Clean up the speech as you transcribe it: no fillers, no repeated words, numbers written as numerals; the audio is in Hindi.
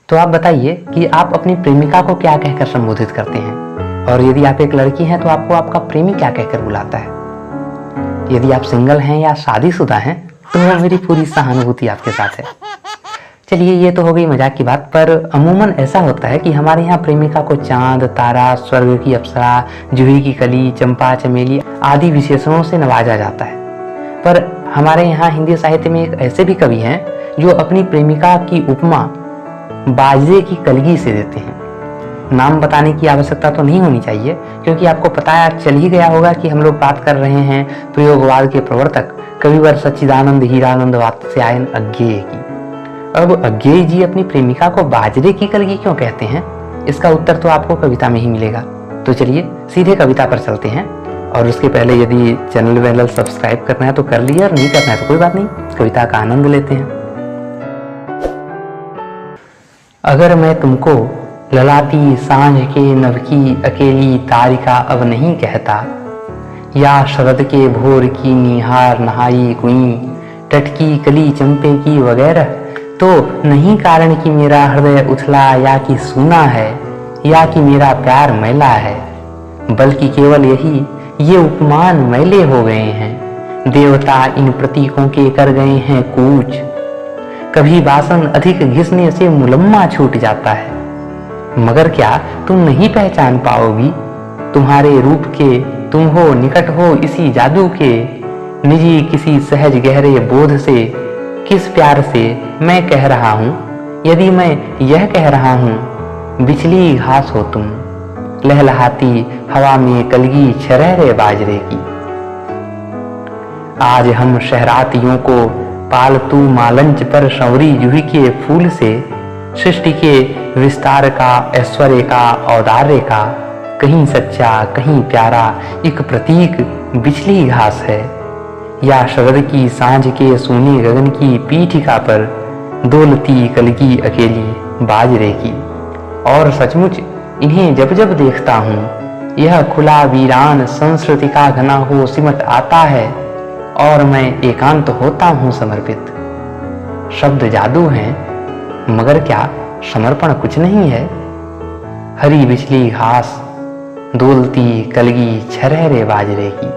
तो आप बताइए कि आप अपनी प्रेमिका को क्या कहकर संबोधित करते हैं, और यदि आप एक लड़की हैं तो आपको आपका प्रेमी क्या कहकर बुलाता है। यदि आप सिंगल हैं या शादीशुदा हैं तो मेरी पूरी सहानुभूति आपके साथ है। चलिए, ये तो हो गई मजाक की बात, पर अमूमन ऐसा होता है कि हमारे यहाँ प्रेमिका को चांद, तारा, स्वर्ग की अप्सरा, जूही की कली, चंपा, चमेली आदि विशेषणों से नवाजा जाता है। पर हमारे यहाँ हिंदी साहित्य में एक ऐसे भी कवि हैं जो अपनी प्रेमिका की उपमा बाजे की कलगी से देते हैं। नाम बताने की आवश्यकता तो नहीं होनी चाहिए, क्योंकि आपको पता चल ही गया होगा कि हम लोग बात कर रहे हैं प्रयोगवाद के प्रवर्तक कविवर सच्चिदानंद हीरानंद वात्स्यायन अज्ञेय की। अब अज्ञेय जी अपनी प्रेमिका को बाजरे की कलगी क्यों कहते हैं, इसका उत्तर तो आपको कविता में ही मिलेगा। तो चलिए सीधे कविता पर चलते हैं, और उसके पहले यदि चैनल वेनल सब्सक्राइब करना है तो कर लीजिए, और नहीं करना है तो कोई बात नहीं, कविता का आनंद लेते हैं। अगर मैं तुमको ललाटी सांझ के नभ की अकेली तारिका अब नहीं कहता, या शरद के भोर की निहार नहाई कुई टटकी कली चंपे की वगैरह, तो नहीं कारण कि मेरा हृदय उथला या कि सूना है, या कि मेरा प्यार मैला है, बल्कि केवल यही ये उपमान मैले हो गए हैं। देवता इन प्रतीकों के कर गए हैं कूच, कभी वासन अधिक घिसने से मुलम्मा छूट जाता है। मगर क्या तुम नहीं पहचान पाओगी, तुम्हारे रूप के तुम हो निकट हो इसी जादू के, निजी किसी सहज गहरे बोध से किस प्यार से मैं कह रहा हूँ, यदि मैं यह कह रहा हूँ बिछली घास हो तुम, लहलहाती हवा में कलगी छरहरे बाजरे की। आज हम शहरातियों को पालतू मालंच पर संवरी जूही के फूल से सृष्टि के विस्तार का, ऐश्वर्य का, औदार्य का, कहीं सच्चा कहीं प्यारा एक प्रतीक बिछली घास है, या शरद की सांझ के सोने गगन की पीठिका पर दौलती कलगी अकेली बाजरे की। और सचमुच इन्हें जब जब देखता हूँ यह खुला वीरान संस्कृति का घना हो सिमट आता है, और मैं एकांत होता हूँ समर्पित। शब्द जादू हैं, मगर क्या समर्पण कुछ नहीं है। हरी बिछली घास, दौलती कलगी छरहरे बाजरे की।